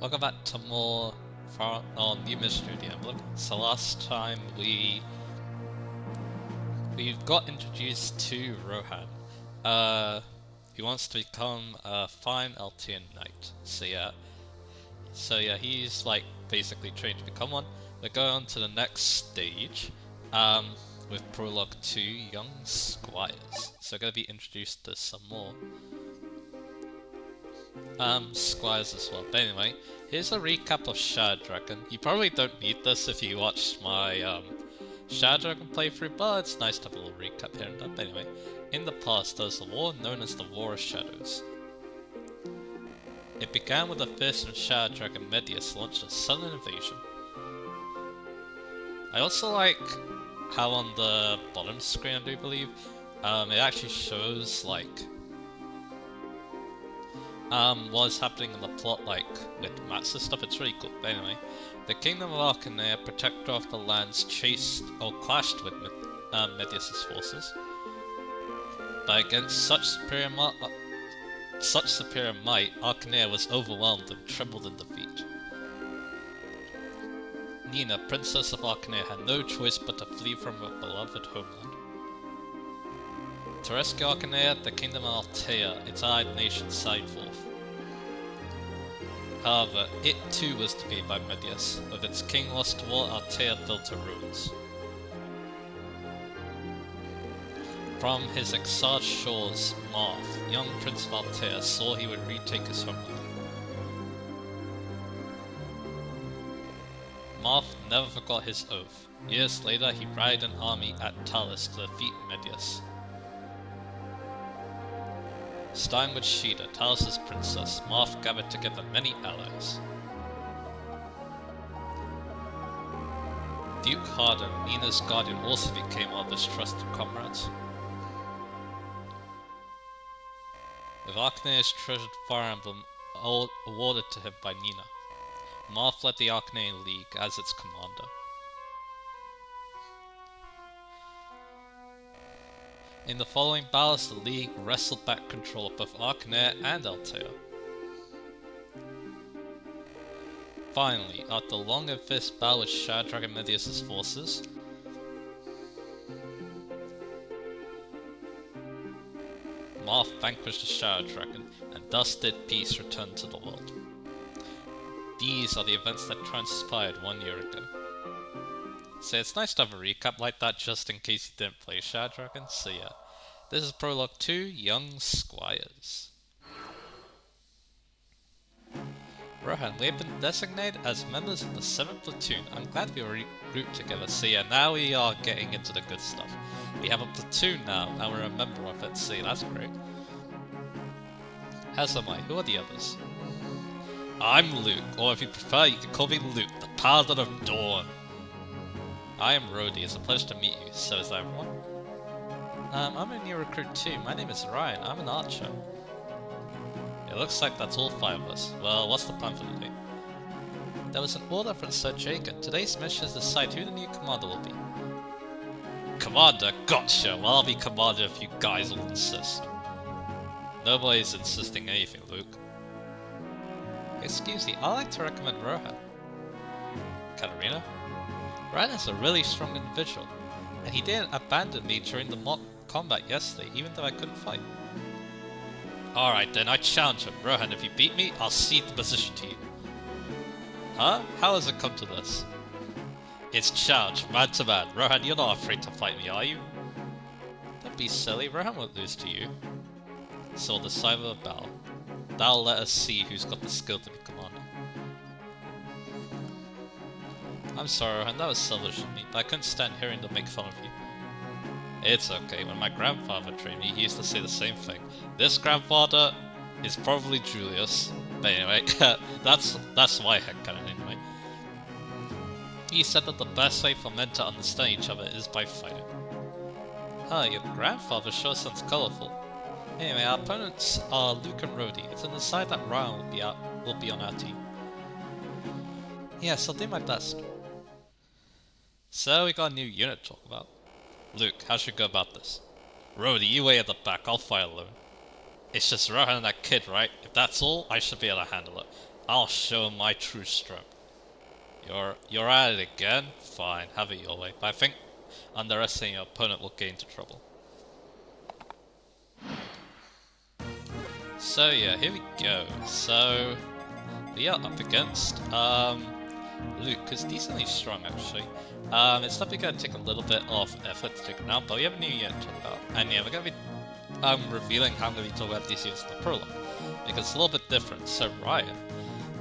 Welcome back to more on New Mystery of the Emblem. So last time we got introduced to Rohan. He wants to become a fine Altian knight. So yeah, he's like basically trained to become one. We're going on to the next stage, with Prologue 2, Young Squires. So we're gonna be introduced to some more squires as well. But anyway, here's a recap of Shadow Dragon. You probably don't need this if you watched my Shadow Dragon playthrough, but it's nice to have a little recap here and there. But anyway, in the past there was a war known as the War of Shadows. It began with the fearsome Shadow Dragon Medius launched a sudden invasion. I also like how on the bottom screen, I do believe, it actually shows like what's happening in the plot, like with maps and stuff. It's really cool. But anyway, the Kingdom of Arcanea, protector of the lands, clashed with Medius' forces. But against such superior might, Arcanea was overwhelmed and trembled in defeat. Nina, Princess of Arcanea, had no choice but to flee from her beloved homeland. To rescue Arcanea, the Kingdom of Altea, its allied nation, sallied forth. However, it too was defeated by Medius. With its king lost to war, Altea fell to ruins. From his exiled shores, Marth, young Prince of Altea, saw he would retake his homeland. Marth never forgot his oath. Years later, he rallied an army at Talis to defeat Medius. Starting with Sheeta, Talis' princess, Marth gathered together many allies. Duke Harden, Nina's guardian, also became one of his trusted comrades. With Arcanea's treasured Fire Emblem awarded to him by Nina, Marth led the Arcanean League as its commander. In the following battles, the League wrestled back control of both Arcanea and Altea. Finally, after a long and fierce battle with Shadow Dragon Medius' forces, Marth vanquished the Shadow Dragon, and thus did peace return to the world. These are the events that transpired 1 year ago. So it's nice to have a recap like that just in case you didn't play Shadow Dragon. So yeah, this is Prologue 2, Young Squires. Rohan, we have been designated as members of the 7th Platoon. I'm glad we were regrouped together. So yeah, now we are getting into the good stuff. We have a platoon now, and we're a member of it. See, that's great. As am I. Who are the others? I'm Luke, or if you prefer, you can call me Luke, the Paladin of Dawn. I am Rhodey. It's a pleasure to meet you. So is everyone. I'm a new recruit too. My name is Ryan. I'm an archer. It looks like that's all 5 of us. Well, what's the plan for the day? There was an order from Sir Jacob. Today's mission is to decide who the new commander will be. Commander? Gotcha! Well, I'll be commander if you guys will insist. Nobody's insisting anything, Luke. Excuse me, I'd like to recommend Rohan. Katarina? Rohan is a really strong individual, and he didn't abandon me during the mock combat yesterday, even though I couldn't fight. Alright then, I challenge him. Rohan, if you beat me, I'll cede the position to you. Huh? How has it come to this? It's challenge, man to man. Rohan, you're not afraid to fight me, are you? Don't be silly, Rohan won't lose to you. So the side of a battle. That'll let us see who's got the skill to be commander. I'm sorry, Rohan, that was selfish of me, but I couldn't stand hearing them make fun of you. It's okay, when my grandfather trained me, he used to say the same thing. This grandfather is probably Julius. But anyway, that's my headcanon anyway. He said that the best way for men to understand each other is by fighting. Huh, your grandfather sure sounds colourful. Anyway, our opponents are Luke and Rhodey. It's an aside that Ryan will be on our team. Yes, I'll do my best. So we got a new unit to talk about. Luke, how should we go about this? Rhodey, you way at the back, I'll fight alone. It's just Rohan and that kid, right? If that's all, I should be able to handle it. I'll show him my true strength. You're at it again? Fine, have it your way. But I think underestimating your opponent will get into trouble. So yeah, here we go. So we are up against Luke, who's decently strong actually. It's definitely going to take a little bit of effort to take him out, but we have a new unit to talk about. And yeah, we're going to be revealing how I'm going to be talking about these units in the prologue, because it's a little bit different. So Ryan.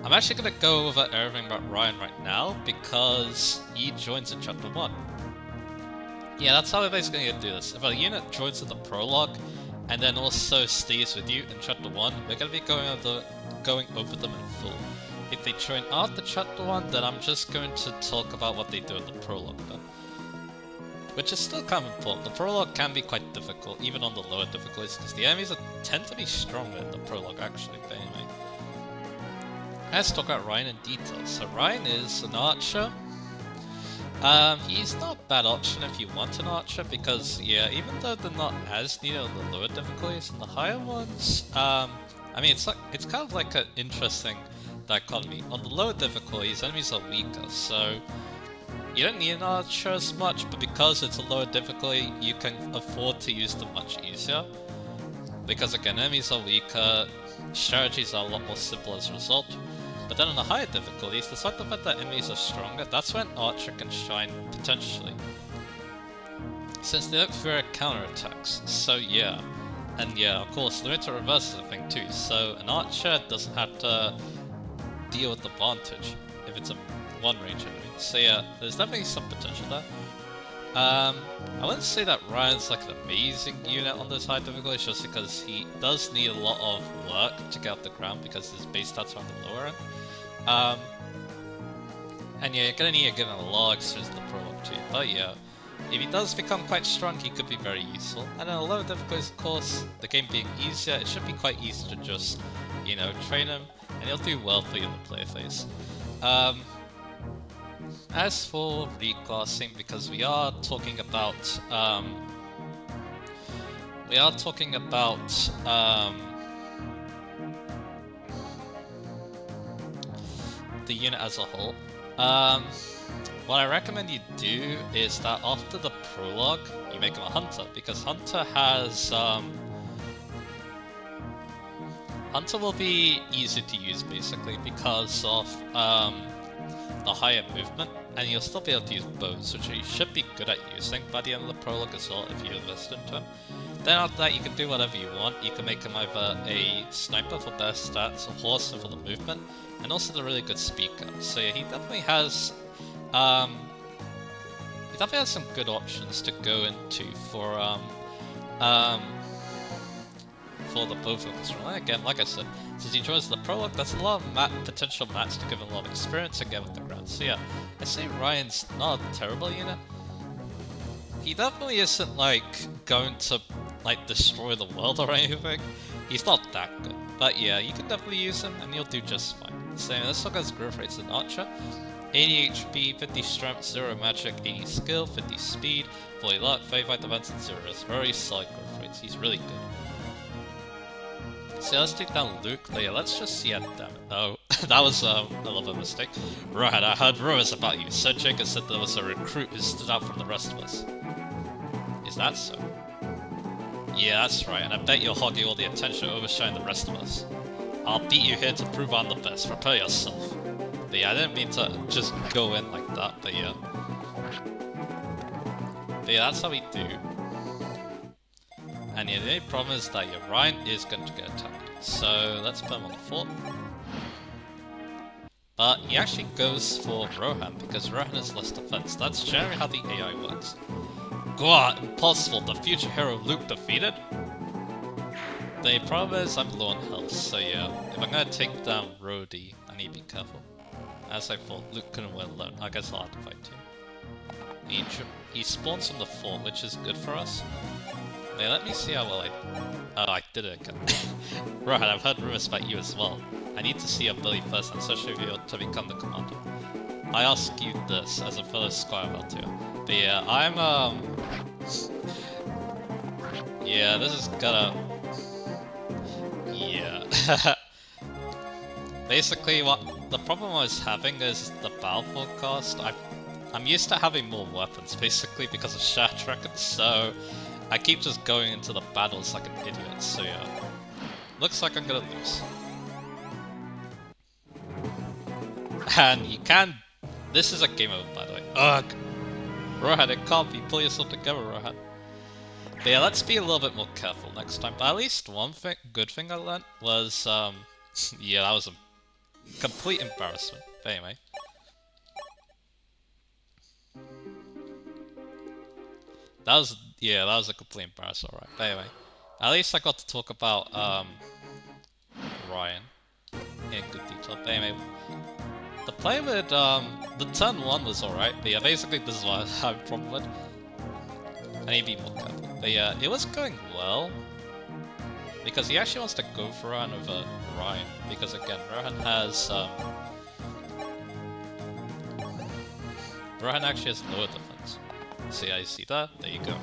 I'm actually going to go over everything about Ryan right now, because he joins in Chapter 1. Yeah, that's how we're basically going to do this. If a unit joins in the prologue, and then also stays with you in Chapter 1, we're going to be going over them in full. If they join after Chapter 1, then I'm just going to talk about what they do in the prologue though. Which is still kind of important. The prologue can be quite difficult, even on the lower difficulties, because the enemies tend to be stronger in the prologue actually, but anyway. Let's talk about Ryan in detail. So Ryan is an archer. He's not a bad option if you want an archer, because yeah, even though they're not as needed on the lower difficulties and the higher ones, I mean it's kind of like an interesting dichotomy. On the lower difficulties, enemies are weaker, so you don't need an archer as much, but because it's a lower difficulty, you can afford to use them much easier. Because again, enemies are weaker, strategies are a lot more simple as a result. But then on the higher difficulties, despite the fact that enemies are stronger, that's when Archer can shine, potentially. Since they look for counterattacks, so yeah. And yeah, of course, limited reverse is a thing too, so an Archer doesn't have to deal with advantage if it's a one-range enemy. So yeah, there's definitely some potential there. I wouldn't say that Ryan's like an amazing unit on this high difficulty, just because he does need a lot of work to get off the ground because his base stats are on the lower end. And yeah, you're gonna need to give him a lot of experience in the prologue too, but yeah, if he does become quite strong, he could be very useful. And on a lower difficulties, of course, the game being easier, it should be quite easy to just, you know, train him, and he'll do well for you in the play phase. As for reclassing, because we are talking about the unit as a whole. What I recommend you do is that after the prologue, you make him a hunter, because hunter has hunter will be easy to use basically because of the higher movement, and you'll still be able to use bows, which you should be good at using by the end of the prologue as well if you invest into him. Then after that, you can do whatever you want. You can make him either a sniper for better stats, a horseman for the movement, and also the really good speaker. So yeah, he definitely has some good options to go into for the both of us. And again, like I said, since he joins the prologue, that's a lot of potential mats to give him a lot of experience and get with the ground. So yeah, I say Ryan's not a terrible unit. He definitely isn't like going to like destroy the world or anything. He's not that good. But yeah, you can definitely use him and you'll do just fine. So let's look at his growth rates in Archer. 80 HP, 50 strength, 0 magic, 80 skill, 50 speed, 40 luck, 35 defense, and 0. It's very solid growth rates. He's really good. So let's take down Luke. But yeah, let's just see. Damn it. Oh, that was a little bit of a mistake. Right, I heard rumors about you. Sir Jacob said there was a recruit who stood out from the rest of us. Is that so? Yeah, that's right, and I bet you're hogging all the attention, overshadowing the rest of us. I'll beat you here to prove I'm the best. Prepare yourself. But yeah, I didn't mean to just go in like that, but yeah. But yeah, that's how we do. And yeah, the only problem is that your Ryan is going to get attacked. So let's put him on the fort. But he actually goes for Rohan, because Rohan has less defense. That's generally how the AI works. God, impossible! The future hero Luke defeated? The problem is I'm low on health, so yeah. If I'm gonna take down Rhodey, I need to be careful. As I thought, Luke couldn't win alone. I guess I'll have to fight too. He spawns from the fort, which is good for us. Now let me see how well Oh, I did it again. Right, I've heard rumors about you as well. I need to see your ability first, and especially if you're to become the commander. I ask you this as a fellow Squire Valtier. But yeah, I'm yeah, this is gonna... Yeah. Basically, what the problem I was having is the battle forecast. I'm used to having more weapons, basically, because of Shadrack, so I keep just going into the battles like an idiot, so yeah. Looks like I'm gonna lose. And you can... This is a game over, by the way. Ugh! Rohan, it can't be. Pull yourself together, Rohan. But yeah, let's be a little bit more careful next time. But at least one good thing I learned was, yeah, that was a complete embarrassment. But anyway. That was a complete embarrassment, alright. But anyway. At least I got to talk about, Ryan in good detail. But anyway. The play with, the turn 1 was alright, but yeah, basically this is what I have a problem with. I need to be more careful. But yeah, it was going well. Because he actually wants to go for Rohan over Ryan. Because again, Rohan has, Rohan actually has lower defense. See how you see that? There you go.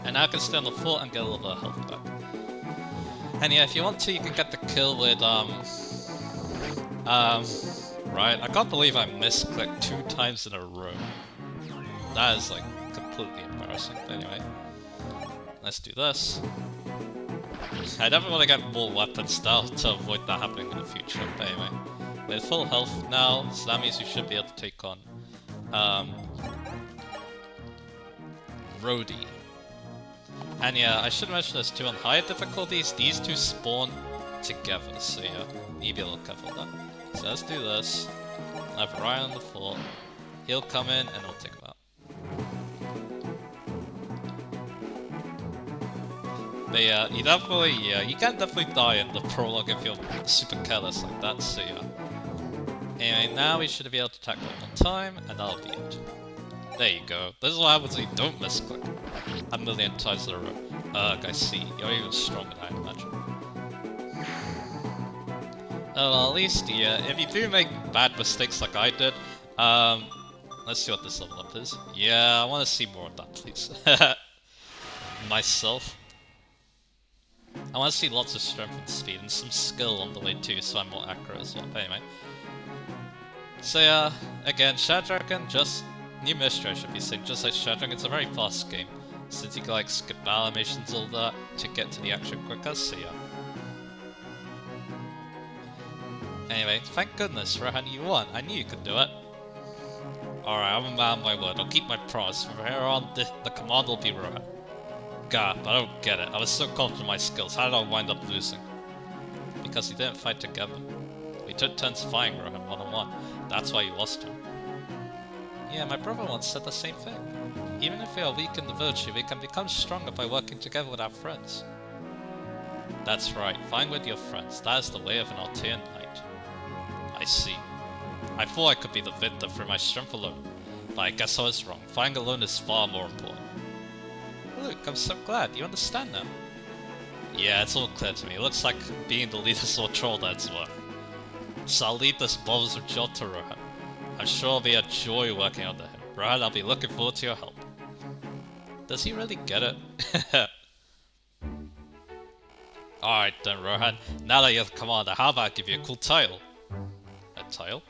And now I can stay on the fort and get a little bit of health back. And yeah, if you want to, you can get the kill with, right, I can't believe I misclicked 2 times in a row. That is, like, completely embarrassing. But anyway, let's do this. I definitely want to get more weapons now to avoid that happening in the future. But anyway, with full health now, so that means we should be able to take on, Rhodey. And yeah, I should mention this too, on higher difficulties, these two spawn together, so yeah, need to be a little careful with that. So let's do this. I have Ryan on the fort. He'll come in and we'll take him out. But yeah, you can definitely die in the prologue if you're super careless like that, so yeah. Anyway, now we should be able to attack one more time, and that'll be it. There you go. This is what happens when you don't misclick a million times in a row. Ugh, I see. You're even stronger than I imagine. Oh, well, at least, yeah, if you do make bad mistakes like I did, let's see what this level up is. Yeah, I want to see more of that, please. Myself. I want to see lots of strength and speed, and some skill on the way too, so I'm more accurate as well. But anyway. So yeah, again, Shadrack just... New mystery, I should be saying, just like Shadrack, it's a very fast game, since you can like skip animations all that to get to the action quicker, so yeah. Anyway, thank goodness, Rohan, you won. I knew you could do it. Alright, I'm a man of my word. I'll keep my promise. From here on, the command will be Rohan. God, but I don't get it. I was so confident in my skills. How did I wind up losing? Because we didn't fight together. We took turns fighting Rohan one-on-one. That's why you lost him. Yeah, my brother once said the same thing. Even if we are weak in the virtue, we can become stronger by working together with our friends. That's right, fight with your friends. That is the way of an Altean knight. I see. I thought I could be the victor through my strength alone, but I guess I was wrong. Fighting alone is far more important. Luke, I'm so glad. You understand now. Yeah, it's all clear to me. It looks like being the leader is all troll that's worth. So I'll leave this bothersome job to Rohan. I'm sure it'll be a joy working under him. Rohan, I'll be looking forward to your help. Does he really get it? Alright then, Rohan. Now that you're the commander, how about I give you a cool title? A title?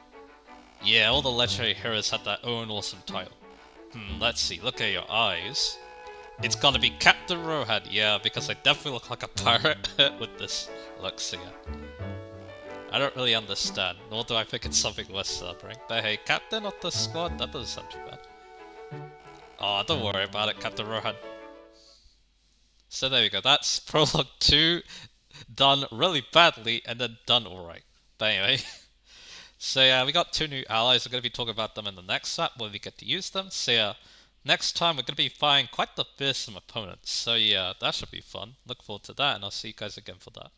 Yeah, all the legendary heroes had their own awesome title. Let's see. Look at your eyes. It's gonna be Captain Rohan. Yeah, because I definitely look like a pirate with this look, so yeah. I don't really understand, nor do I think it's something worth celebrating. But hey, Captain of the squad? That doesn't sound too bad. Oh, don't worry about it, Captain Rohan. So there we go, that's Prologue 2 done really badly and then done alright. But anyway, so yeah, we got 2 new allies. We're going to be talking about them in the next map when we get to use them. So yeah, next time we're going to be fighting quite the fearsome opponents. So yeah, that should be fun. Look forward to that, and I'll see you guys again for that.